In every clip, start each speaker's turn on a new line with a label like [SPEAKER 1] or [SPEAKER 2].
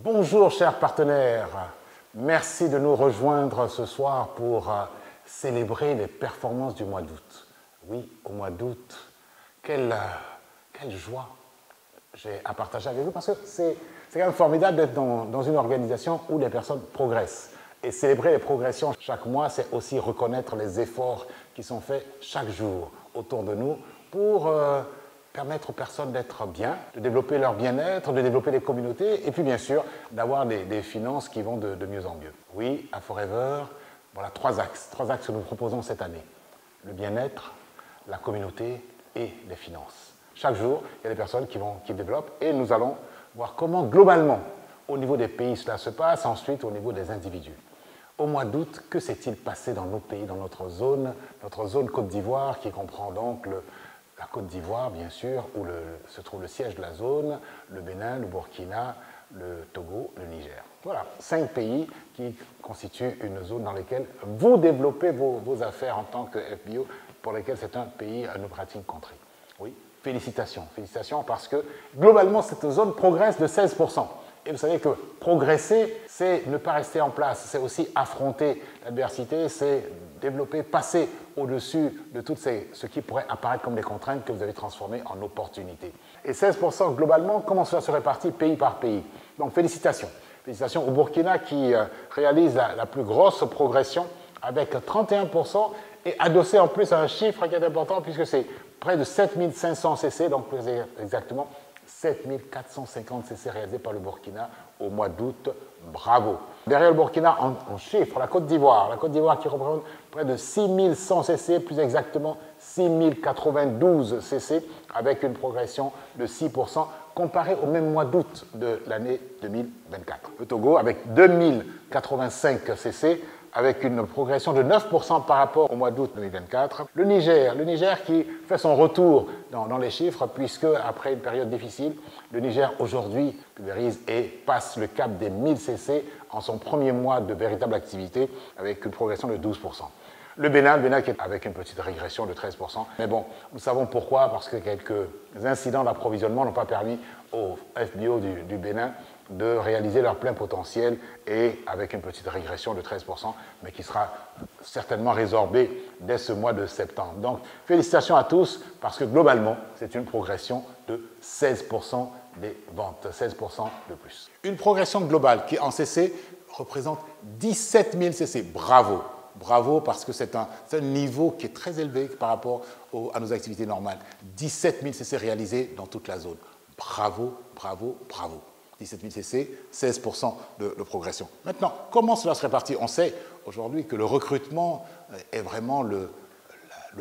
[SPEAKER 1] Bonjour chers partenaires, merci de nous rejoindre ce soir pour célébrer les performances du mois d'août. Oui, au mois d'août, quelle joie j'ai à partager avec vous parce que c'est quand même formidable d'être dans une organisation où les personnes progressent. Et célébrer les progressions chaque mois, c'est aussi reconnaître les efforts qui sont faits chaque jour autour de nous pour permettre aux personnes d'être bien, de développer leur bien-être, de développer les communautés et puis bien sûr d'avoir des finances qui vont de mieux en mieux. Oui, à Forever, voilà trois axes que nous proposons cette année. Le bien-être, la communauté et les finances. Chaque jour, il y a des personnes qui développent et nous allons voir comment globalement, au niveau des pays, cela se passe, ensuite au niveau des individus. Au mois d'août, que s'est-il passé dans nos pays, dans notre zone Côte d'Ivoire, qui comprend donc la Côte d'Ivoire, bien sûr, où se trouve le siège de la zone, le Bénin, le Burkina, le Togo, le Niger. Voilà, 5 pays qui constituent une zone dans laquelle vous développez vos affaires en tant que FBO, pour lesquelles c'est un pays, un operating country. Oui, félicitations parce que globalement, cette zone progresse de 16%. Et vous savez que progresser, c'est ne pas rester en place, c'est aussi affronter l'adversité, c'est développer, passer au-dessus de tout ce qui pourrait apparaître comme des contraintes que vous avez transformées en opportunités. Et 16% globalement, comment cela se répartit pays par pays? Donc félicitations. Félicitations au Burkina qui réalise la plus grosse progression avec 31% et adossé en plus à un chiffre qui est important puisque c'est près de 7500 CC, donc exactement 7450 CC réalisés par le Burkina au mois d'août. Bravo. Derrière le Burkina, en chiffres, la Côte d'Ivoire qui représente près de 6100 CC, plus exactement 6092 CC, avec une progression de 6% comparée au même mois d'août de l'année 2024. Le Togo, avec 2085 CC, avec une progression de 9% par rapport au mois d'août 2024. Le Niger qui fait son retour dans les chiffres, puisque après une période difficile, le Niger aujourd'hui pulvérise et passe le cap des 1000 CC en son premier mois de véritable activité, avec une progression de 12%. Le Bénin qui est avec une petite régression de 13%. Mais bon, nous savons pourquoi, parce que quelques incidents d'approvisionnement n'ont pas permis aux FBO du Bénin de réaliser leur plein potentiel et avec une petite régression de 13%, mais qui sera certainement résorbée dès ce mois de septembre. Donc, félicitations à tous, parce que globalement, c'est une progression de 16% des ventes, 16% de plus. Une progression globale qui, en CC, représente 17 000 CC. Bravo! Bravo, parce que c'est un niveau qui est très élevé par rapport à nos activités normales. 17 000 CC réalisés dans toute la zone. Bravo, bravo, bravo. 17 000 CC, 16% de progression. Maintenant, comment cela se répartit? On sait aujourd'hui que le recrutement est vraiment le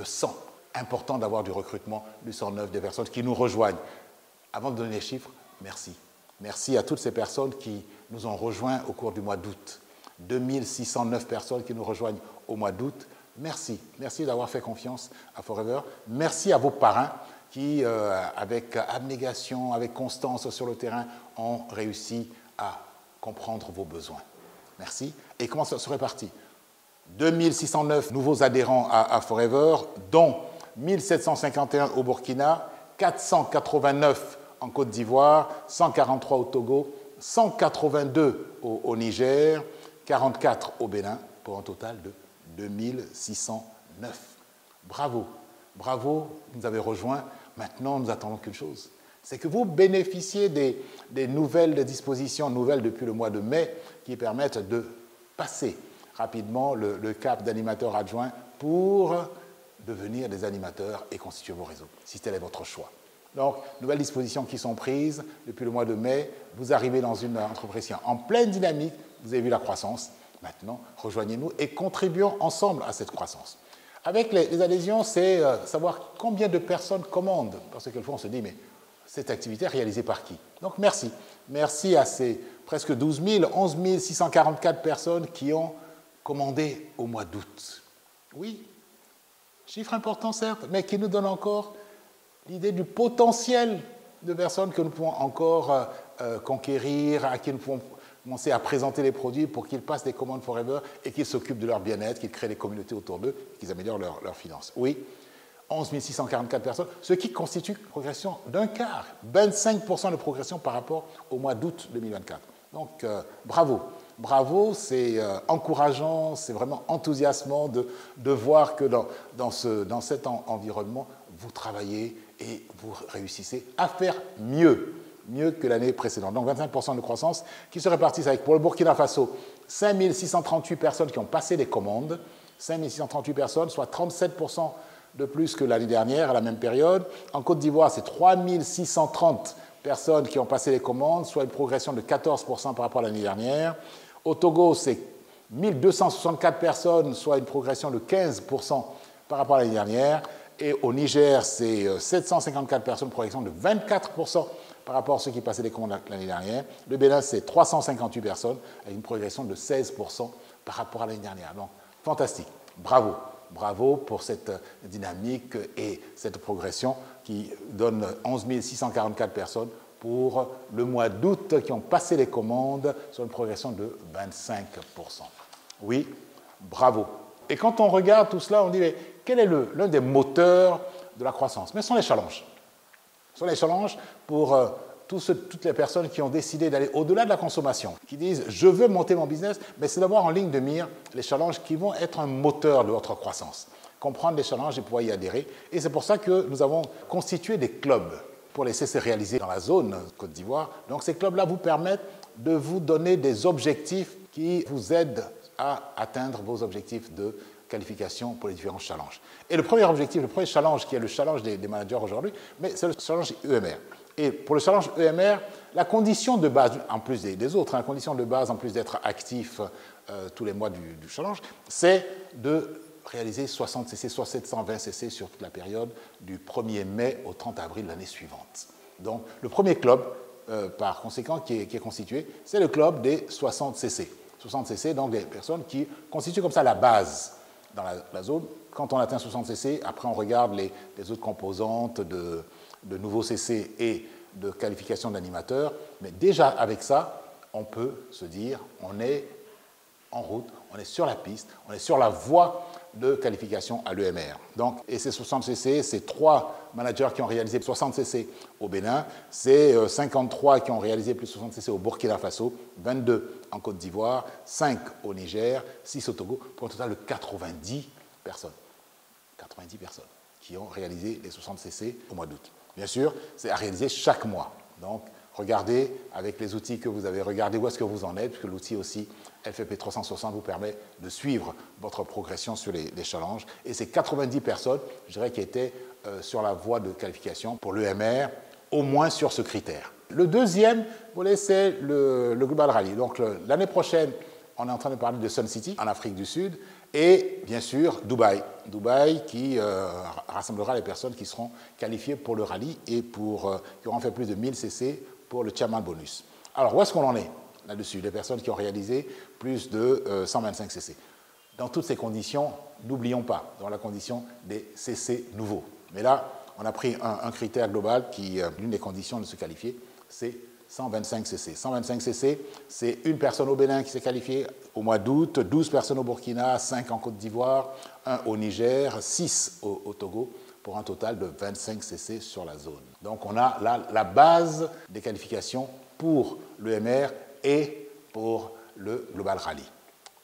[SPEAKER 1] sang. Important d'avoir du recrutement, du sang neuf, des personnes qui nous rejoignent. Avant de donner les chiffres, merci. Merci à toutes ces personnes qui nous ont rejoints au cours du mois d'août. 2609 personnes qui nous rejoignent au mois d'août. Merci. Merci d'avoir fait confiance à Forever. Merci à vos parrains qui, avec abnégation, avec constance sur le terrain, ont réussi à comprendre vos besoins. Merci. Et comment ça se répartit? 2609 nouveaux adhérents à Forever, dont 1751 au Burkina, 489 en Côte d'Ivoire, 143 au Togo, 182 au Niger, 44 au Bénin, pour un total de 2609. Bravo, bravo, vous nous avez rejoints. Maintenant, nous attendons qu'une chose, c'est que vous bénéficiez des nouvelles dispositions, nouvelles depuis le mois de mai, qui permettent de passer rapidement le cap d'animateur adjoint pour devenir des animateurs et constituer vos réseaux, si tel est votre choix. Donc, nouvelles dispositions qui sont prises depuis le mois de mai. Vous arrivez dans une entreprise en pleine dynamique. Vous avez vu la croissance. Maintenant, rejoignez-nous et contribuons ensemble à cette croissance. Avec les adhésions, c'est savoir combien de personnes commandent. Parce que quelquefois, on se dit, mais cette activité est réalisée par qui? Donc, merci. Merci à ces presque 12 000, 11 644 personnes qui ont commandé au mois d'août. Oui, chiffre important, certes, mais qui nous donne encore l'idée du potentiel de personnes que nous pouvons encore conquérir, à qui nous pouvons commencer à présenter les produits pour qu'ils passent des commandes Forever et qu'ils s'occupent de leur bien-être, qu'ils créent des communautés autour d'eux, qu'ils améliorent leurs finances. Oui, 11 644 personnes, ce qui constitue une progression d'un quart, 25% de progression par rapport au mois d'août 2024. Donc, bravo. Bravo, c'est encourageant, c'est vraiment enthousiasmant de voir que dans cet environnement, vous travaillez et vous réussissez à faire mieux que l'année précédente. Donc 25% de croissance qui se répartissent avec, pour le Burkina Faso, 5 638 personnes qui ont passé des commandes, 5 638 personnes, soit 37% de plus que l'année dernière à la même période. En Côte d'Ivoire, c'est 3 630 personnes qui ont passé les commandes, soit une progression de 14% par rapport à l'année dernière. Au Togo, c'est 1264 personnes, soit une progression de 15% par rapport à l'année dernière. Et au Niger, c'est 754 personnes, progression de 24% par rapport à ceux qui passaient les commandes l'année dernière. Le Bénin, c'est 358 personnes, avec une progression de 16% par rapport à l'année dernière. Donc, fantastique. Bravo. Bravo pour cette dynamique et cette progression qui donne 11 644 personnes pour le mois d'août qui ont passé les commandes sur une progression de 25%. Oui, bravo. Et quand on regarde tout cela, on dit, mais quel est l'un des moteurs de la croissance? Mais ce sont les challenges. Ce sont les challenges pour toutes les personnes qui ont décidé d'aller au-delà de la consommation, qui disent « je veux monter mon business », mais c'est d'avoir en ligne de mire les challenges qui vont être un moteur de votre croissance. Comprendre les challenges et pouvoir y adhérer. Et c'est pour ça que nous avons constitué des clubs pour les CC réalisés dans la zone Côte d'Ivoire. Donc ces clubs-là vous permettent de vous donner des objectifs qui vous aident à atteindre vos objectifs de qualification pour les différents challenges. Et le premier objectif, le premier challenge, qui est le challenge des managers aujourd'hui, mais c'est le challenge EMR. Et pour le challenge EMR, la condition de base, en plus des autres, la condition de base, en plus d'être actif tous les mois du challenge, c'est de réaliser 60 CC, soit 720 CC sur toute la période du 1er mai au 30 avril l'année suivante. Donc, le premier club, par conséquent, qui est constitué, c'est le club des 60 CC. 60 CC, donc des personnes qui constituent comme ça la base dans la zone. Quand on atteint 60 CC, après on regarde les autres composantes de nouveaux CC et de qualification d'animateur. Mais déjà avec ça, on peut se dire on est en route, on est sur la piste, on est sur la voie de qualification à l'EMR. Donc, et ces 60 CC, c'est 3 managers qui ont réalisé 60 CC au Bénin, c'est 53 qui ont réalisé plus de 60 CC au Burkina Faso, 22 en Côte d'Ivoire, 5 au Niger, 6 au Togo, pour un total de 90 personnes. 90 personnes qui ont réalisé les 60 CC au mois d'août. Bien sûr, c'est à réaliser chaque mois. Donc, regardez avec les outils que vous avez, regardez où est-ce que vous en êtes, puisque l'outil aussi LFP 360 vous permet de suivre votre progression sur les challenges. Et ces 90 personnes, je dirais, qui étaient sur la voie de qualification pour l'EMR, au moins sur ce critère. Le deuxième volet, c'est le Global Rally. Donc, l'année prochaine, on est en train de parler de Sun City, en Afrique du Sud, et bien sûr, Dubaï. Dubaï qui rassemblera les personnes qui seront qualifiées pour le rallye et qui auront fait plus de 1000 CC pour le Chairman Bonus. Alors, où est-ce qu'on en est là-dessus? Les personnes qui ont réalisé plus de 125 CC. Dans toutes ces conditions, n'oublions pas, dans la condition des CC nouveaux. Mais là, on a pris un critère global qui, l'une des conditions de se qualifier, c'est 125 CC. 125 CC, c'est une personne au Bénin qui s'est qualifiée au mois d'août, 12 personnes au Burkina, 5 en Côte d'Ivoire, 1 au Niger, 6 au Togo, pour un total de 25 CC sur la zone. Donc on a là la base des qualifications pour l'EMR et pour le Global Rally.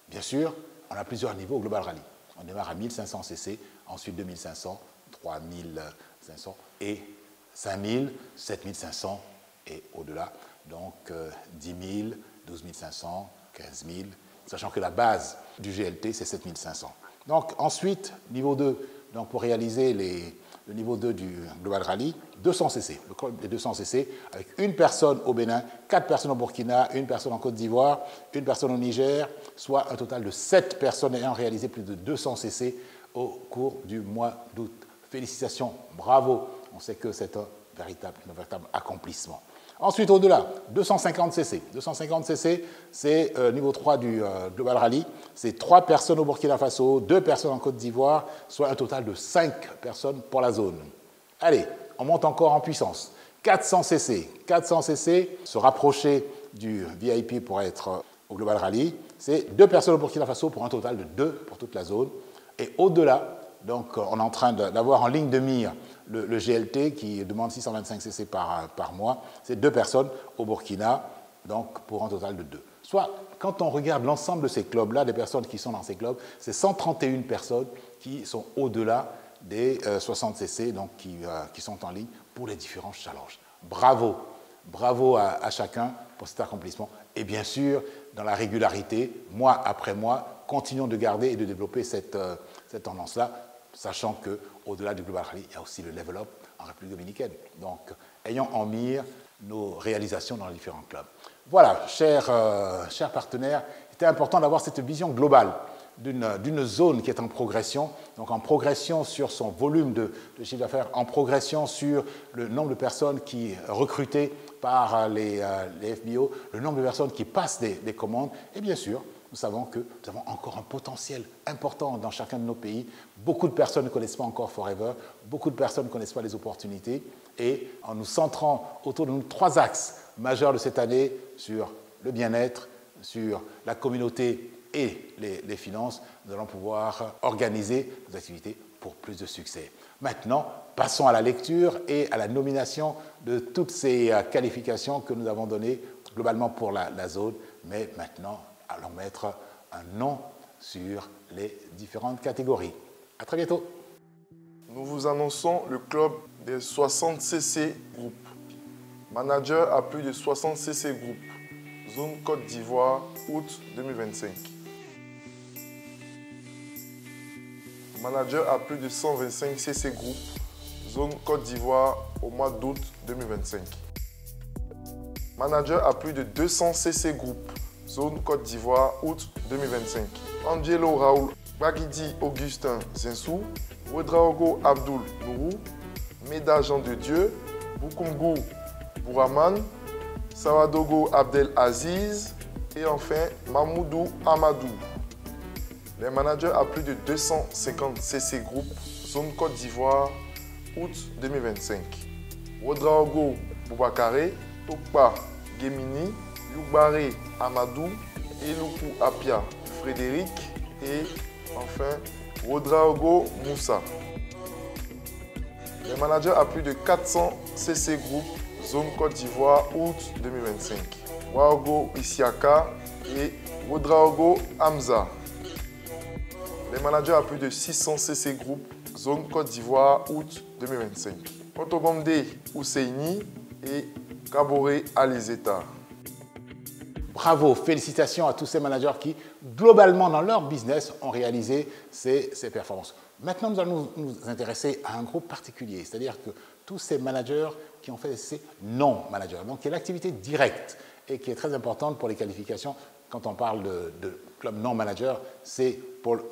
[SPEAKER 1] Bien sûr, on a plusieurs niveaux au Global Rally. On démarre à 1500 CC, ensuite 2500, 3500 et 5000, 7500 et au-delà. Donc 10 000, 12 500, 15 000, sachant que la base du GLT, c'est 7500. Donc ensuite, niveau 2, donc pour réaliser le niveau 2 du Global Rally, 200 CC, le club des 200 CC, avec une personne au Bénin, 4 personnes au Burkina, une personne en Côte d'Ivoire, une personne au Niger, soit un total de 7 personnes ayant réalisé plus de 200 CC au cours du mois d'août. Félicitations, bravo, on sait que c'est un véritable accomplissement. Ensuite, au-delà, 250 CC. 250 CC, c'est niveau 3 du Global Rally. C'est 3 personnes au Burkina Faso, 2 personnes en Côte d'Ivoire, soit un total de 5 personnes pour la zone. Allez, on monte encore en puissance. 400 CC. 400 CC, se rapprocher du VIP pour être au Global Rally, c'est 2 personnes au Burkina Faso pour un total de 2 pour toute la zone. Et au-delà, donc on est en train d'avoir en ligne de mire le GLT qui demande 625 CC par mois. C'est 2 personnes au Burkina, donc pour un total de 2. Soit, quand on regarde l'ensemble de ces clubs-là, des personnes qui sont dans ces clubs, c'est 131 personnes qui sont au-delà des 60 CC, donc qui sont en ligne pour les différents challenges. Bravo, bravo à chacun pour cet accomplissement. Et bien sûr, dans la régularité, mois après mois, continuons de garder et de développer cette tendance-là, sachant qu'au-delà du Global Rally, il y a aussi le Level Up en République dominicaine. Donc, ayons en mire nos réalisations dans les différents clubs. Voilà, chers partenaires, il était important d'avoir cette vision globale d'une zone qui est en progression, donc en progression sur son volume de chiffre d'affaires, en progression sur le nombre de personnes qui recrutées par les FBO, le nombre de personnes qui passent des commandes, et bien sûr, nous savons que nous avons encore un potentiel important dans chacun de nos pays. Beaucoup de personnes ne connaissent pas encore Forever, beaucoup de personnes ne connaissent pas les opportunités, et en nous centrant autour de nos 3 axes majeurs de cette année sur le bien-être, sur la communauté et les finances, nous allons pouvoir organiser nos activités pour plus de succès. Maintenant, passons à la lecture et à la nomination de toutes ces qualifications que nous avons données globalement pour la zone, mais maintenant, allons mettre un nom sur les différentes catégories. À très bientôt.
[SPEAKER 2] Nous vous annonçons le club des 60 CC Group. Manager à plus de 60 CC Group. Zone Côte d'Ivoire, août 2025. Manager à plus de 125 CC Group. Zone Côte d'Ivoire au mois d'août 2025. Manager à plus de 200 CC Group. Zone Côte d'Ivoire, août 2025. Angelo Raoul Bagidi Augustin Zinsou. Ouedraogo Abdul Nourou. Meda Jean de Dieu. Bukumgu Bouraman. Sawadogo Abdel Aziz. Et enfin, Mamoudou Amadou. Les managers à plus de 250 CC Group, zone Côte d'Ivoire, août 2025. Ouedraogo Boubacaré, Tokpa Gemini, Youbare Amadou, Eluku Apia Frédéric et enfin Ouedraogo Moussa. Les managers à plus de 400 CC Group, zone Côte d'Ivoire, août 2025. Waogo Isiaka et Ouedraogo Hamza. Les managers à plus de 600 CC Group, zone Côte d'Ivoire, août 2025. Otogomde Ousseini et Kaboré Alizeta.
[SPEAKER 1] Bravo, félicitations à tous ces managers qui, globalement, dans leur business, ont réalisé ces performances. Maintenant, nous allons nous intéresser à un groupe particulier, c'est-à-dire que tous ces managers qui ont fait ces non-managers, donc qui est l'activité directe et qui est très importante pour les qualifications. Quand on parle de club non-manager, c'est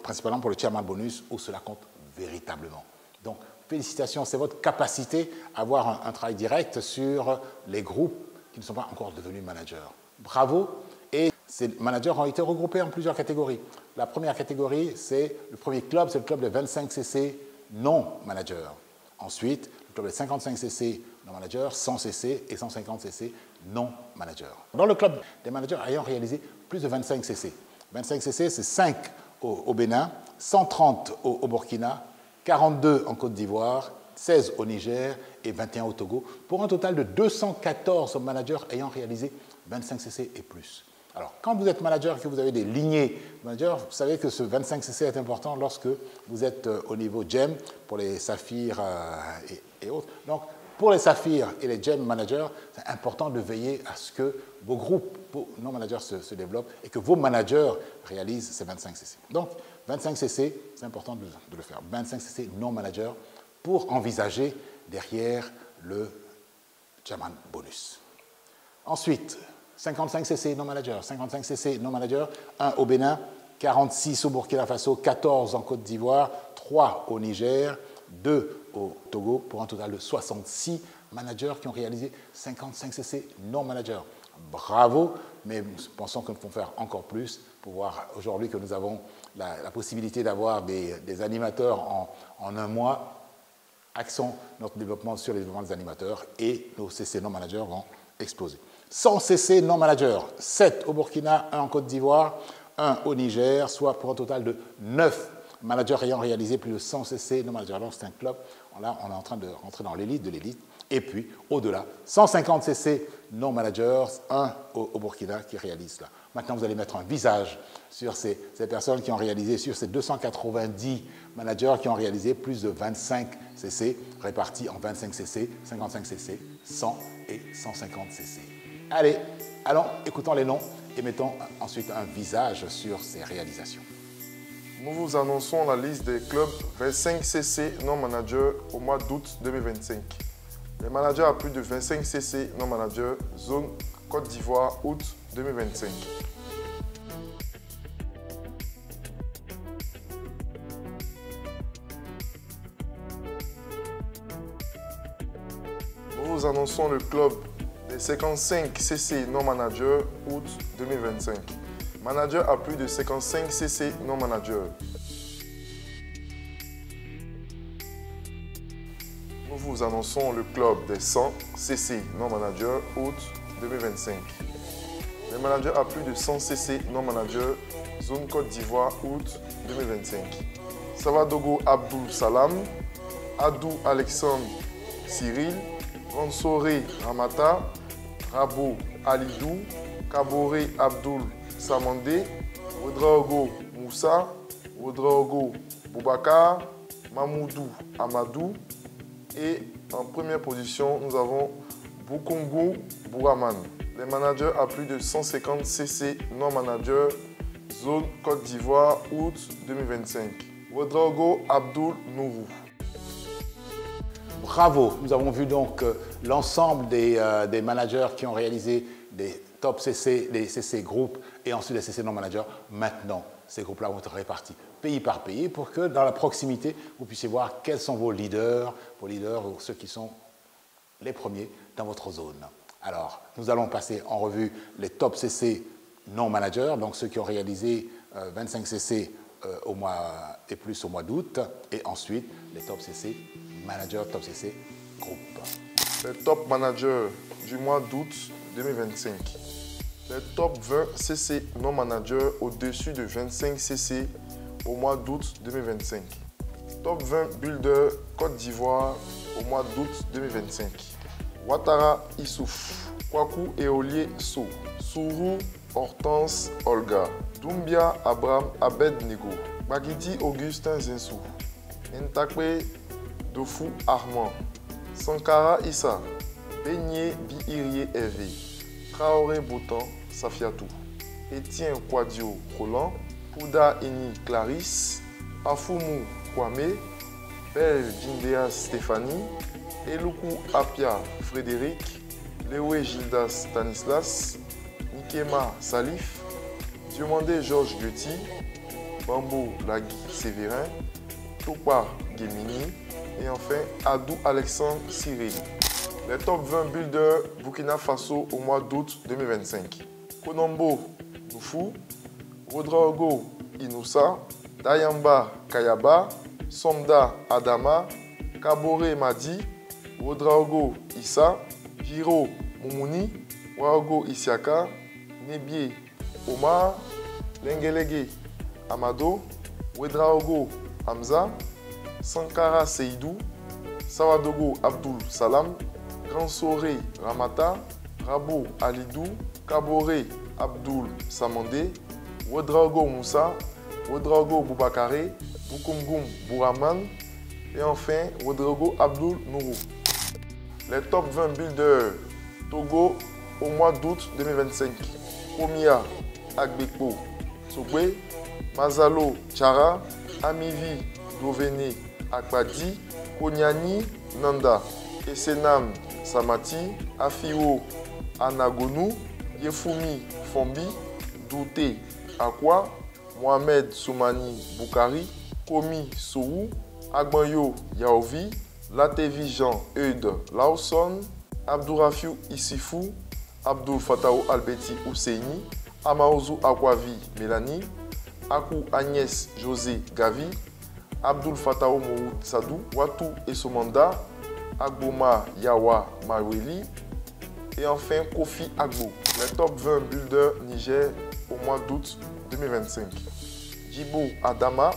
[SPEAKER 1] principalement pour le chairman bonus où cela compte véritablement. Donc, félicitations, c'est votre capacité à avoir un travail direct sur les groupes qui ne sont pas encore devenus managers. Bravo. Et ces managers ont été regroupés en plusieurs catégories. La première catégorie, c'est le premier club, c'est le club de 25 CC non-managers. Ensuite, le club de 55 CC non-managers, 100 CC et 150 CC non-managers. Dans le club des managers ayant réalisé plus de 25 CC. 25 CC, c'est 5 au Bénin, 130 au Burkina, 42 en Côte d'Ivoire, 16 au Niger et 21 au Togo, pour un total de 214 managers ayant réalisé 25 CC et plus. Alors, quand vous êtes manager et que vous avez des lignées de managers, vous savez que ce 25 CC est important lorsque vous êtes au niveau GEM, pour les saphirs et autres. Donc, pour les saphirs et les GEM managers, c'est important de veiller à ce que vos groupes, vos non-managers se développent et que vos managers réalisent ces 25 CC. Donc, 25 CC, c'est important de le faire. 25 CC non-managers pour envisager derrière le chairman bonus. Ensuite, 55 CC non-manager, 55 CC non-manager, 1 au Bénin, 46 au Burkina Faso, 14 en Côte d'Ivoire, 3 au Niger, 2 au Togo, pour un total de 66 managers qui ont réalisé 55 CC non-managers. Bravo, mais nous pensons que nous pouvons faire encore plus pour voir aujourd'hui que nous avons la possibilité d'avoir des animateurs en un mois. Axons notre développement sur le développement des animateurs et nos CC non-managers vont exploser. 100 CC non-managers, 7 au Burkina, 1 en Côte d'Ivoire, 1 au Niger, soit pour un total de 9 managers ayant réalisé plus de 100 CC non-managers. Alors c'est un club, là on est en train de rentrer dans l'élite de l'élite, Et puis, au-delà, 150 CC non-managers, un au Burkina qui réalise cela. Maintenant, vous allez mettre un visage sur ces personnes qui ont réalisé, sur ces 290 managers qui ont réalisé plus de 25 CC, répartis en 25 CC, 55 CC, 100 et 150 CC. Allez, allons, écoutons les noms et mettons ensuite un visage sur ces réalisations.
[SPEAKER 2] Nous vous annonçons la liste des clubs 25 CC non-managers au mois d'août 2025. Les managers à plus de 25 CC non-managers, zone Côte d'Ivoire, août 2025. Nous vous annonçons le club des 55 CC non-managers, août 2025. Manager à plus de 55 CC non-managers. Nous vous annonçons le club des 100 CC non-managers, août 2025. Les managers à plus de 100 CC non-managers, zone Côte d'Ivoire, août 2025. Savadogo Abdul Salam, Adou Alexandre Cyril, Ransoré Ramata, Rabo Alidou, Kabore Abdul Samandé, Ouedraogo Moussa, Ouedraogo Boubacar, Mamoudou Amadou. Et en première position, nous avons Bukungu Bouraman. Les managers à plus de 150 CC non-managers, zone Côte d'Ivoire, août 2025. Ouedraogo Abdul Nourou.
[SPEAKER 1] Bravo, nous avons vu donc l'ensemble des managers qui ont réalisé des top CC, des CC groupes et ensuite des CC non-managers. Maintenant, ces groupes-là vont être répartis pays par pays pour que dans la proximité, vous puissiez voir quels sont vos leaders ou ceux qui sont les premiers dans votre zone. Alors, nous allons passer en revue les top CC non-managers, donc ceux qui ont réalisé 25 CC au mois et plus au mois d'août, et ensuite les top CC managers, top CC groupes.
[SPEAKER 2] Les top managers du mois d'août 2025. Les top 20 CC non-managers au-dessus de 25 CC au mois d'août 2025. Top 20 builders Côte d'Ivoire au mois d'août 2025. Ouattara Issouf, Kwaku Eolier So, Sourou Hortense Olga, Doumbia Abraham Abednego, Bagidi Augustin Zinsou, Ntakwe Dofou Armand, Sankara Issa, Beigné Biirie Hervé, Traoré Boutan Safiatou, Etienne Kwadio Roland, Pouda Eni Clarisse, Afoumou Kwame, Belle Jindea Stéphanie, Eluku Apia Frédéric, Lewe Gildas Stanislas, Nikema Salif, Diomandé Georges Guetti, Bambo Lagui Sévérin, Topa Gemini et enfin Adou Alexandre Cyril. Les top 20 builders Burkina Faso au mois d'août 2025. Konombo Noufou, Ouedraogo Inoussa, Dayamba Kayaba, Somda Adama, Kabore Madi, Ouedraogo Issa, Giro Moumouni, Ouaogo Isiaka, Nebie Omar, Lengelege Amado, Ouedraogo Hamza, Sankara Seydou, Savadogo Abdul Salam, Ransoré Ramata, Rabo Alidou, Kabore Abdul Samandé, Ouedraogo Moussa, Ouedraogo Boubacaré, Bukungu Bouraman et enfin Ouedraogo Abdul Nourou. Les top 20 builders Togo au mois d'août 2025. Omia Agbekpo Tsogbe, Mazalo Chara, Amivi Dovene Akpadi, Konyani Nanda, Esenam Samati, Afio Anagonu, Yefumi Fombi, Douté Akwa, Mohamed Soumani Boukari, Komi Sou, Agbanyo Yaovi, Latevi Jean Eude Lawson, Abdourafiou Issifou, Abdul Fatao Albeti Ousseini, Amaouzou Akwavi Mélanie, Akou Agnès José Gavi, Abdul Fatao Mourou Sadou, Watou Essomanda, Agboma Yawa Maweli et enfin Kofi Agbo. Les top 20 builders Niger au mois d'août 2025. Djibo Adama,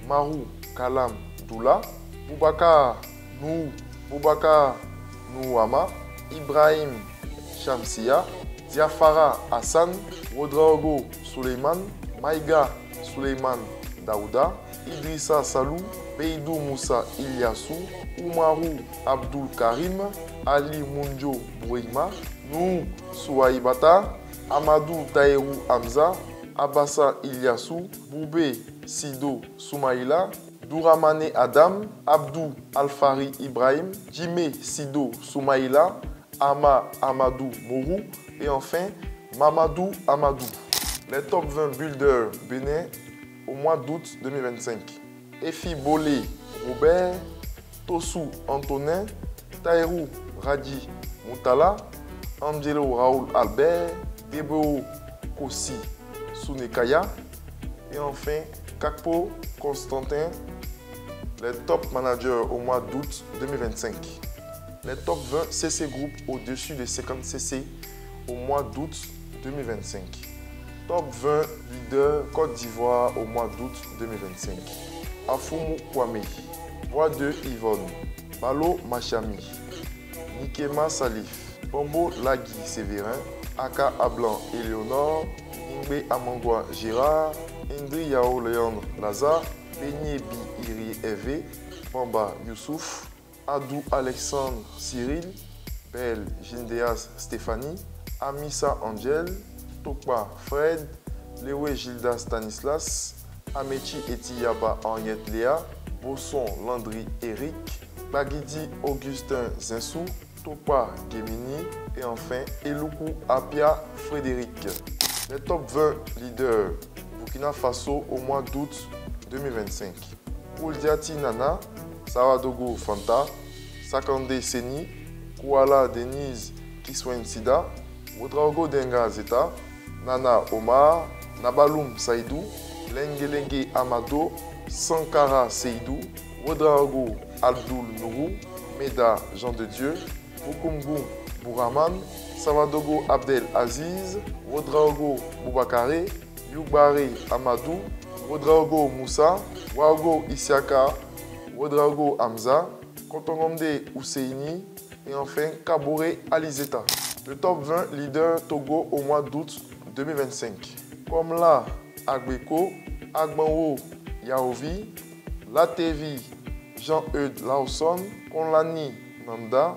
[SPEAKER 2] Marou Kalam Doula, Boubacar Nou, Boubacar Nouama, Ibrahim Shamsia, Diafara Hassan, Wodraogo Suleiman, Maïga Suleiman Daouda, Idrissa Salou, Beidou Moussa Ilyassou, Oumarou Abdul Karim, Ali Munjo Boureima, Nou Souaïbata, Amadou Taïrou Hamza, Abassa Ilyassou, Boubé Sido Soumaïla, Douramane Adam, Abdou Alfari Ibrahim, Jimé Sido Soumaïla, Ama Amadou Mourou et enfin Mamadou Amadou. Les top 20 builders bénin au mois d'août 2025. Efi Bolé Robert, Tossou Antonin, Taïrou Radi Moutala, Angelo Raoul Albert, Debo Kossi Sounekaya et enfin Kakpo Constantin. Les top managers au mois d'août 2025. Les top 20 CC Group au-dessus de 50 CC au mois d'août 2025. Top 20 leaders Côte d'Ivoire au mois d'août 2025. Afoumou Kwame, Voix de Yvonne, Balo Machami, Nikema Salif, Bombo Lagui Sévérin, Aka Ablan Éléonore, Ingbe Amangwa Gérard, Indri Yao Léandre Lazare, Beigné Bi Iri Eve, Bamba Youssouf, Adou Alexandre Cyril, Belle Gindeas Stéphanie, Amissa Angel, Tokpa Fred, Lewe Gilda Stanislas, Amechi Etiyaba Henriette Léa, Bosson Landry Eric, Bagidi Augustin Zinsou, Tokpa Gemini et enfin Eloukou Apia Frédéric. Les top 20 leaders Burkina Faso au mois d'août 2025. Ouldiati Nana, Saradogo Fanta, Sakande Seni, Kouala Denise Kiswen Sida, Wodraogo Denga Zeta, Nana Omar, Nabaloum Saïdou, Lengelenge Amado, Sankara Seydou, Wodraogo Abdul Nourou, Meda Jean de Dieu, Bukumbu Bouraman, Savadogo Abdel Aziz, Wodraogo Boubakare, Youbare Amadou, Wodraogo Moussa, Wago Isiaka, Wodraogo Hamza, Kotongomde Ousseini et enfin Kabore Alizeta. Le top 20 leader Togo au mois d'août 2025. Comme là, Agbeko, Agbanwo Yaovi, Latevi Jean-Eudes Lawson, Konlani Nanda,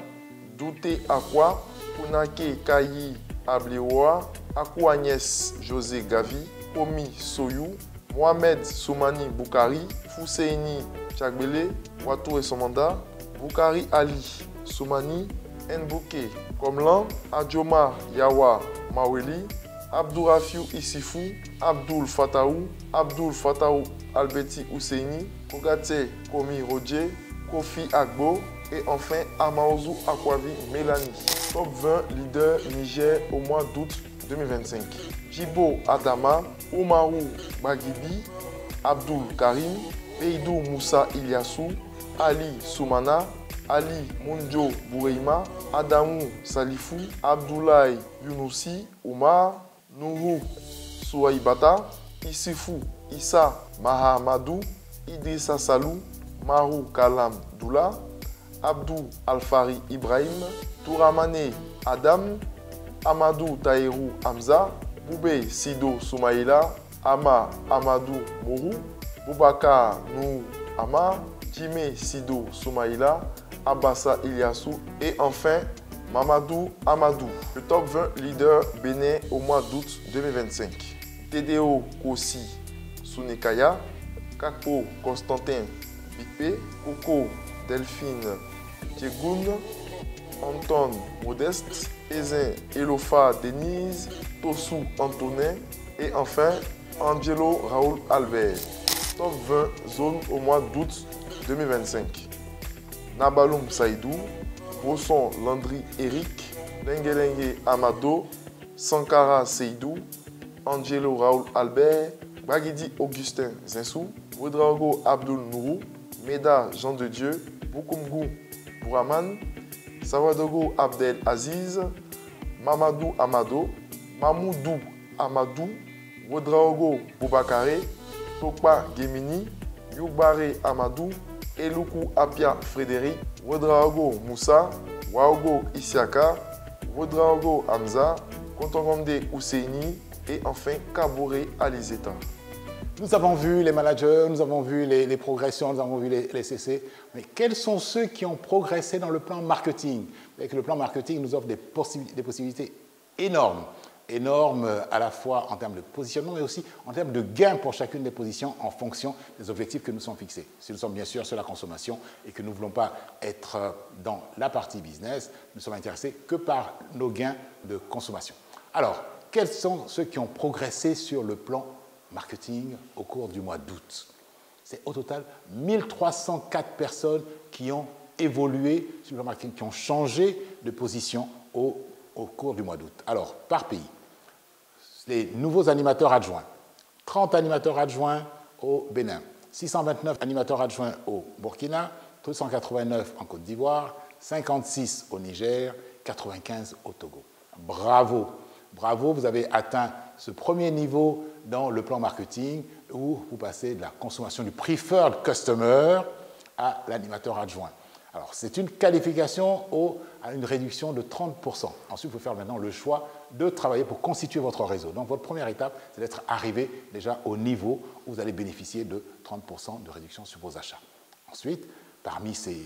[SPEAKER 2] Douté Akwa, Kunake Kayi Abliwa, Akou Agnès José Gavi, Omi Soyou, Mohamed Soumani Boukari, Fousseini Tchagbele, Watou et Somanda, Boukari Ali Soumani, Nbouke Komlan, Adjoma Yawa Maweli, Abdourafiou Issifou, Abdul Fataou Albeti Ousseini, Kogate Komi Rodje, Kofi Agbo et enfin Amaozu Akwavi Mélanie. Top 20 leader Niger au mois d'août 2025. Jibo Adama, Oumarou Bagibi, Abdul Karim, Beidou Moussa Ilyassou, Ali Soumana, Ali Munjo Boureima, Adamou Salifou, Abdoulaye Younousi, Oumar, Nourou Souaïbata, Issifou Issa Mahamadou, Idrissa Salou, Marou Kalam Doula, Abdou Alfari Ibrahim, Touramane Adam, Amadou Taïrou Hamza, Boubé Sido Soumaïla, Ama Amadou Mourou, Boubaka Nou Ama, Jimé Sido Soumaïla, Abassa Ilyassou et enfin Mamadou Amadou. Le top 20 leader bénin au mois d'août 2025. Tedeo Kossi Sounekaya, Kakpo Constantin Bikpe, Koko Delphine Djegoun, Anton Modeste, Ezin Elofa Denise, Tossou Antonin et enfin Angelo Raoul Albert. Top 20 zone au mois d'août 2025. Nabaloum Saïdou, Bosson Landry Eric, Lengelenge Amado, Sankara Seydou, Angelo Raoul Albert, Bagidi Augustin Zinsou, Wodraogo Abdul Nourou, Meda Jean de Dieu, Bukumbu Bouraman, Savadogo Abdel Aziz, Mamadou Amado, Mamoudou Amadou, Wodraogo Boubakare, Tokpa Gemini, Youbare Amadou, Eloukou Apia Frédéric, Wodraogo Moussa, Waogo Isiaka, Wodraogo Hamza, Kontongomde Ousseini et enfin Kaboré Alizeta.
[SPEAKER 1] Nous avons vu les managers, nous avons vu les progressions, nous avons vu les CC, mais quels sont ceux qui ont progressé dans le plan marketing? Avec le plan marketing nous offre des possibilités énormes à la fois en termes de positionnement, mais aussi en termes de gains pour chacune des positions en fonction des objectifs que nous sommes fixés. Si nous sommes bien sûr sur la consommation et que nous ne voulons pas être dans la partie business, nous sommes intéressés que par nos gains de consommation. Alors, quels sont ceux qui ont progressé sur le plan marketing au cours du mois d'août? C'est au total 1304 personnes qui ont évolué sur le plan marketing, qui ont changé de position au cours du mois d'août. Alors, par pays, les nouveaux animateurs adjoints, 30 animateurs adjoints au Bénin, 629 animateurs adjoints au Burkina, 289 en Côte d'Ivoire, 56 au Niger, 95 au Togo. Bravo! Bravo, vous avez atteint ce premier niveau dans le plan marketing où vous passez de la consommation du preferred customer à l'animateur adjoint. Alors, c'est une qualification à une réduction de 30%. Ensuite, il faut faire maintenant le choix de travailler pour constituer votre réseau. Donc, votre première étape, c'est d'être arrivé déjà au niveau où vous allez bénéficier de 30% de réduction sur vos achats. Ensuite, parmi ces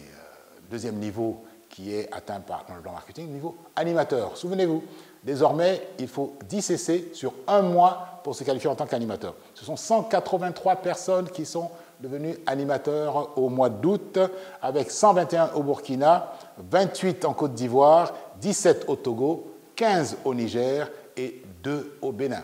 [SPEAKER 1] deuxième niveau qui est atteint dans le plan marketing, niveau animateur. Souvenez-vous, désormais, il faut 10 CC sur un mois pour se qualifier en tant qu'animateur. Ce sont 183 personnes qui sont devenus animateurs au mois d'août, avec 121 au Burkina, 28 en Côte d'Ivoire, 17 au Togo, 15 au Niger et 2 au Bénin.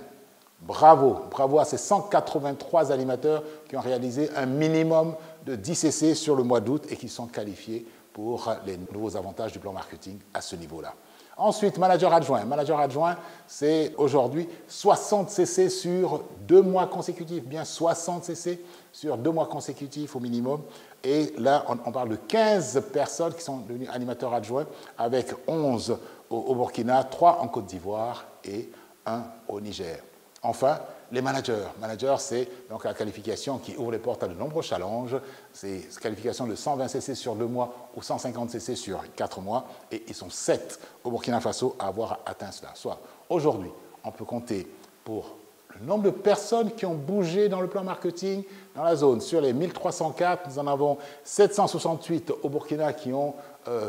[SPEAKER 1] Bravo, bravo à ces 183 animateurs qui ont réalisé un minimum de 10 CC sur le mois d'août et qui sont qualifiés pour les nouveaux avantages du plan marketing à ce niveau-là. Ensuite, manager adjoint. Manager adjoint, c'est aujourd'hui 60 CC sur 2 mois consécutifs, bien 60 CC sur 2 mois consécutifs au minimum. Et là, on parle de 15 personnes qui sont devenues animateurs adjoints, avec 11 au Burkina, 3 en Côte d'Ivoire et 1 au Niger. Enfin, les managers. Managers, c'est donc la qualification qui ouvre les portes à de nombreux challenges. C'est une qualification de 120 CC sur 2 mois ou 150 CC sur 4 mois. Et ils sont 7 au Burkina Faso à avoir atteint cela. Soit aujourd'hui, on peut compter pour le nombre de personnes qui ont bougé dans le plan marketing dans la zone. Sur les 1304, nous en avons 768 au Burkina qui ont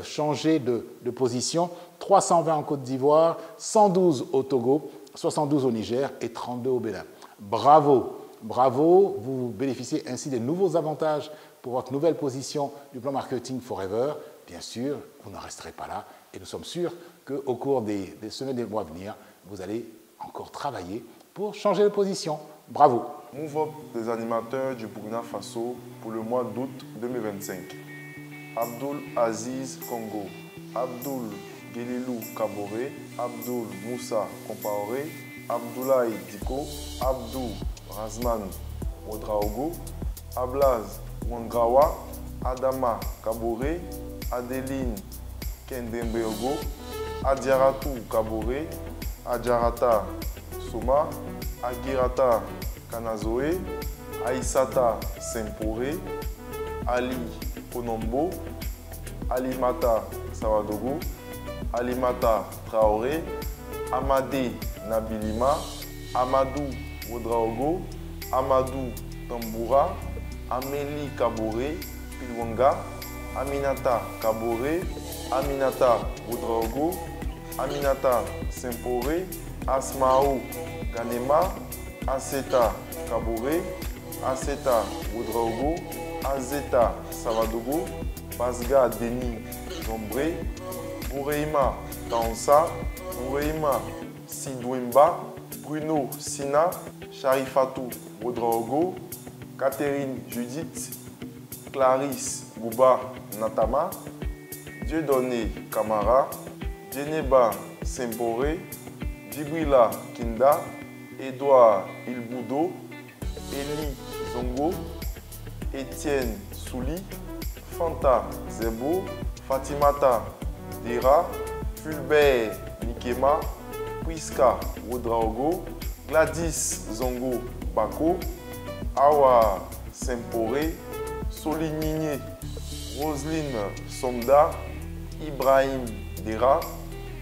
[SPEAKER 1] changé de position, 320 en Côte d'Ivoire, 112 au Togo, 72 au Niger et 32 au Bénin. Bravo, bravo, vous bénéficiez ainsi des nouveaux avantages pour votre nouvelle position du plan marketing Forever. Bien sûr, vous n'en resterez pas là et nous sommes sûrs qu'au cours des semaines et des mois à venir, vous allez encore travailler pour changer de position. Bravo.
[SPEAKER 2] Move Up des animateurs du Burkina Faso pour le mois d'août 2025. Abdul Aziz Congo, Abdul Gelilou Kaboré, Abdul Moussa Compaoré, Abdoulaye Diko, Abdou Razman Wodraogo, Ablaz Wangrawa, Adama Kaboré, Adeline Kendembeogo, Adiaratou Kaboré, Adjarata Soma, Agirata Kanazoe, Aïsata Sempore, Ali Onombo, Alimata Sawadogo, Alimata Traoré, Amadé Nabilima, Amadou Wodraogo, Amadou Tamboura, Amélie Kaboré, Pilwanga, Aminata Kaboré, Aminata Wodraogo, Aminata Sempore, Asmao Ganema, Aseta Kaboré, Aseta Wodraogo, Azeta Savadogo, Basga Denis Zombré, Boureima Taonsa, Boureima Sidouimba, Bruno Sina, Sharifatou Wodraogo, Catherine Judith, Clarisse Gouba Natama, Dieudonné Kamara, Djeneba Sempore, Djibrila Kinda, Edouard Ilboudo, Eli Zongo, Étienne Souli, Fanta Zebo, Fatimata Dera, Fulbert Nikema, Priska Wodraogo, Gladys Zongo Bako, Awa Sempore, Solignigné, Roselyne Somda, Ibrahim Dera,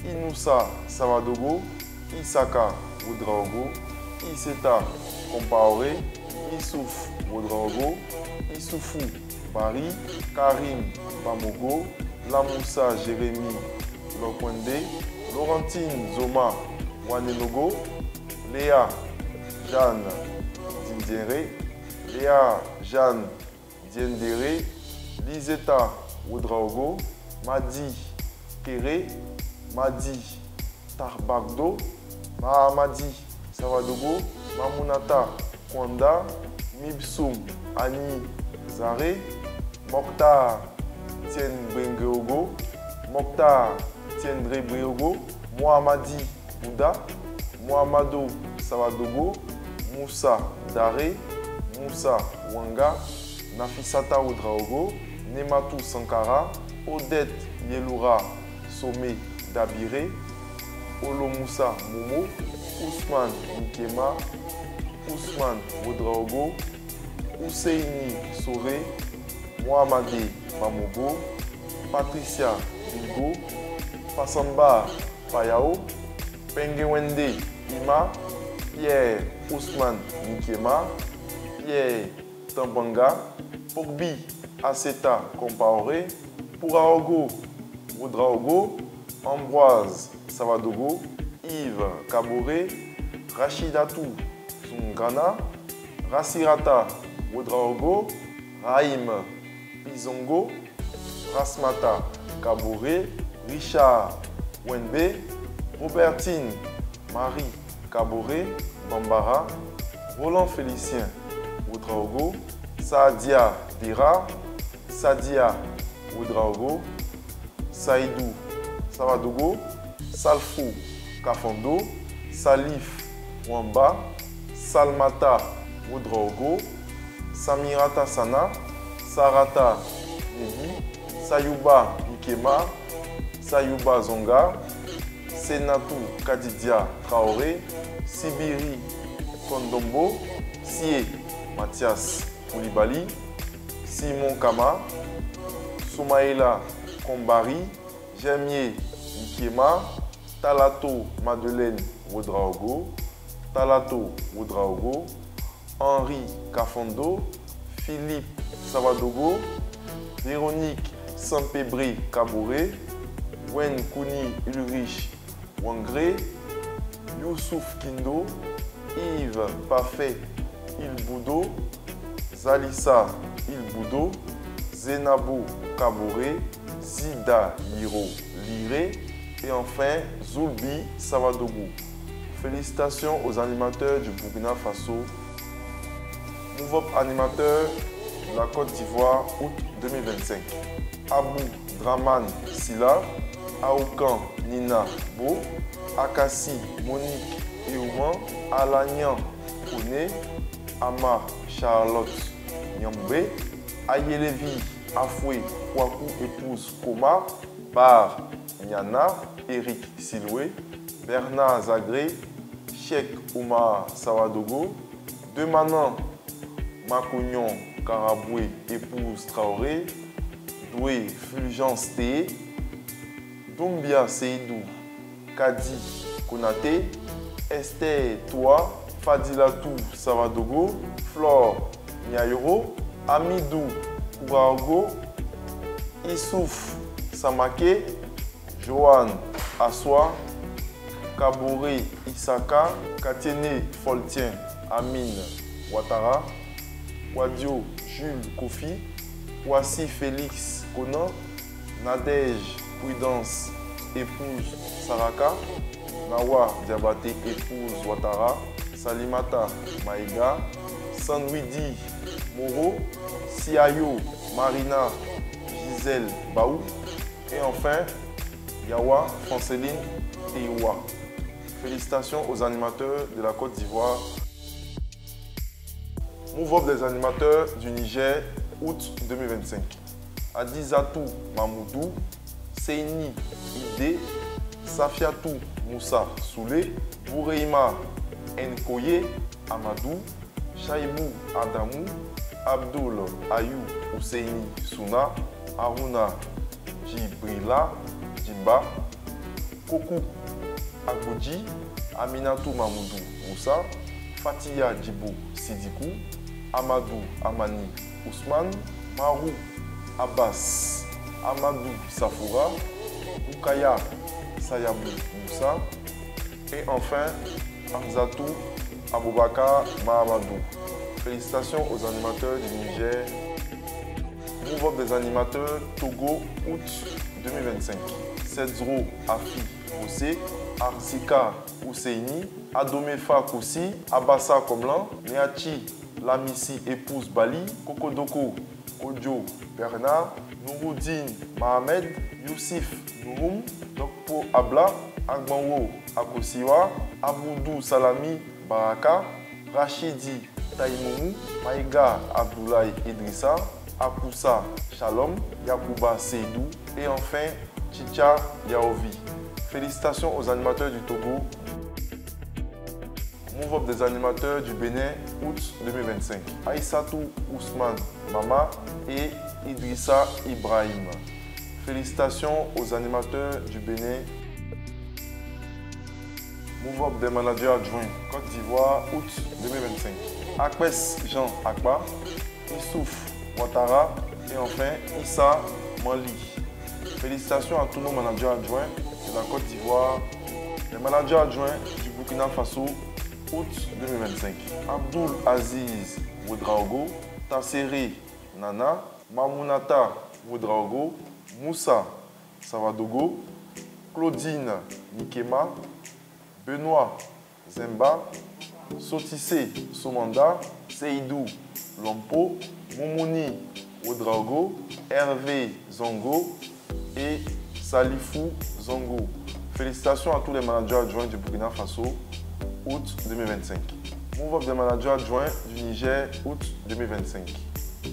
[SPEAKER 2] Inoussa Savadogo, Isaka Ouedraogo, Iseta Compaoré, Issouf Ouedraogo, Issoufou Bari, Karim Bamogo, Lamoussa Jérémy Lokwende, Laurentine Zoma Wanenogo, Léa Jeanne Dindiere, Léa Jeanne Diendere, Liseta Ouedraogo, Madi Kéré, Madi Tarbagdo, Mahamadi Savadogo, Mamunata Kwanda, Mibsoum Ani Zare, Mokhtar Tienbrengeogo, Mokhtar Tiendrebreogo, Mohamadi Bouda, Mohamado Savadogo, Moussa Dare, Moussa Wanga, Nafisata Ouedraogo, Nematou Sankara, Odette Yeloura Somé Dabire, Olomoussa Momo, Ousmane Nkema, Ousmane Ouedraogo, Ousseini Sore, Mohamade Bamogo, Patricia Bilgo, Passamba Payao, Pengewende Ima, Pierre Ousmane Nkema, Pierre Tambanga, Pogbi Aseta Compaoré, Pouraogo Ouedraogo, Ambroise Savadogo, Yves Kaboré, Rachidatou Zungana, Rasirata Ouedraogo, Raïm Pizongo, Rasmata Kaboré, Richard Wenbe, Robertine Marie Kaboré, Bambara, Roland Félicien Ouedraogo, Saadia Dera, Sadia Ouedraogo, Saïdou Savadogo, Salfou Kafando, Salif Wamba, Salmata Ouedraogo, Samirata Sana, Sarata Nebi, Sayouba Ikema, Sayouba Zonga, Senatou Kadidia Traoré, Sibiri Kondombo, Sie Mathias Koulibaly, Simon Kama, Soumaïla Kombari, Jamier Ikema, Talato Madeleine Ouedraogo, Talato Ouedraogo, Henri Kafondo, Philippe Savadogo, Véronique Sampébré Kaboré, Wen Kouni Ulrich Wangre, Youssouf Kindo, Yves Parfait Ilboudo, Zalissa Ilboudo, Zenabo Kaboré, Zida Liro Liré et enfin Zulbi Savadogo. Félicitations aux animateurs du Burkina Faso. Move-up animateur de la Côte d'Ivoire, août 2025. Abou Draman Silla, Aoukan Nina Bo, Akassi Monique Eouman, Alagnan Kone, Ama Charlotte Nyambé, Ayelevi Afoué Kwaku épouse Koma, Bar Nyana, Eric Siloué, Bernard Zagré, Cheikh Oumar Savadogo, Demanan Makognon Karaboué épouse Traoré, Doué Fulgence Té, Doumbia Seydou Kadi Konate, Esther Toa, Fadilatou Savadogo, Flore Nyayoro, Amidou Kouraogo, Issouf Samake, Johan Assoa, Kaboré Isaka, Katiene Foltien Amine Ouattara, Wadio Jules Kofi, Ouassi Félix Conan, Nadège Prudence épouse Saraka, Nawa Diabaté épouse Ouattara, Salimata Maïga, Sanwidi Moro, Siayo Marina Gisèle Baou et enfin Yawa Franceline Ewa. Félicitations aux animateurs de la Côte d'Ivoire. Move-up des animateurs du Niger, août 2025. Adizatou Mamoudou, Seini Ide, Safiatou Moussa Soulé, Boureima Nkoye Amadou, Chaibou Adamou, Abdul Ayou Ousseini Souna, Aruna Djibrila Djimba, Kokou Agboji, Aminatou Mamoudou Moussa, Fatia Djibo Sidikou, Amadou Amani Ousmane, Marou Abbas Amadou Safoura, Oukaya Sayabou Moussa et enfin Hamzatou Aboubakar Mahamadou. Félicitations aux animateurs du Niger. Move Up des animateurs Togo, août 2025. Sedzro Afi Fossé, Arsika Ousseini, Adomefa Koussi, Abassa Komlan, Neachi Lamissi épouse Bali, Kokodoko Kodjo Bernard, Nouroudine Mohamed, Youssif Nouroum, Dokpo Abla, Agbanwo Akosiwa, Aboudou Salami Baraka, Rachidi Taïmoumou, Maïga Abdoulaye Idrissa, Akoussa Shalom, Yakouba Seydou et enfin Chicha Yaovi. Félicitations aux animateurs du Togo. Move Up des animateurs du Bénin, août 2025. Aïssatou Ousmane Mama et Idrissa Ibrahim. Félicitations aux animateurs du Bénin. Move Up des managers adjoints, Côte d'Ivoire, août 2025. Akpes Jean Akba, Issouf Ouattara et enfin Issa Manli. Félicitations à tous nos managers adjoints de la Côte d'Ivoire, les managers adjoints du Burkina Faso, août 2025. Abdoul Aziz Ouedraogo, Tasseri Nana, Mamounata Ouedraogo, Moussa Savadogo, Claudine Nikema, Benoît Zemba, Sotissé Somanda, Seydou Lompo, Moumouni Ouedraogo, Hervé Zongo et Salifou Zongo. Félicitations à tous les managers adjoints du Burkina Faso, août 2025. Move Up des managers adjoints du Niger, août 2025.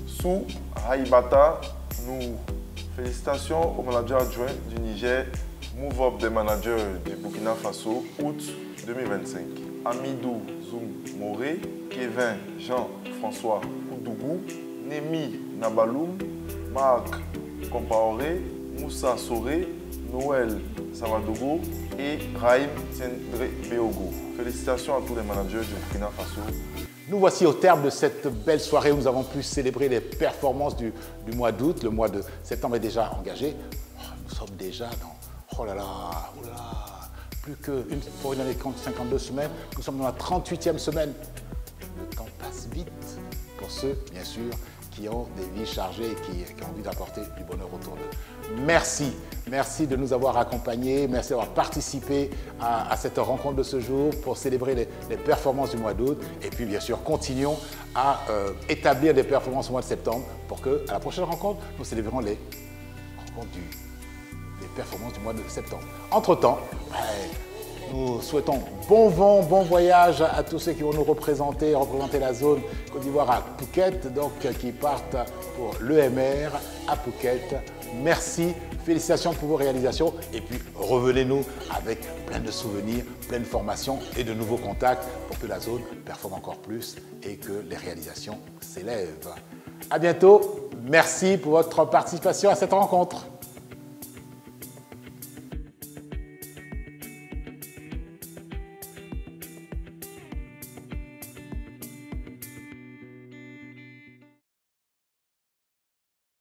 [SPEAKER 2] Sou Haïbata Nour. Félicitations aux managers adjoints du Niger. Move Up des managers du Burkina Faso, août 2025. Amidou Zoum Moré, Kevin Jean-François Oudougou, Nemi Nabaloum, Marc Compaoré, Moussa Soré, Noël Savadogo et Raïm Tiendre Beogo. Félicitations à tous les managers du Burkina Faso.
[SPEAKER 1] Nous voici au terme de cette belle soirée où nous avons pu célébrer les performances du mois d'août. Le mois de septembre est déjà engagé. Nous sommes déjà dans... Oh là là, plus pour une année de 52 semaines, nous sommes dans la 38e semaine. Le temps passe vite pour ceux, bien sûr, qui ont des vies chargées et qui ont envie d'apporter du bonheur autour d'eux. Merci, merci de nous avoir accompagnés, merci d'avoir participé à cette rencontre de ce jour pour célébrer les performances du mois d'août. Et puis, bien sûr, continuons à établir des performances au mois de septembre pour qu'à la prochaine rencontre, nous célébrerons les rencontres des performances du mois de septembre. Entre-temps, nous souhaitons bon vent, bon voyage à tous ceux qui vont nous représenter la zone Côte d'Ivoire à Phuket, donc qui partent pour l'EMR à Phuket. Merci, félicitations pour vos réalisations et puis revenez-nous avec plein de souvenirs, plein de formations et de nouveaux contacts pour que la zone performe encore plus et que les réalisations s'élèvent. À bientôt, merci pour votre participation à cette rencontre.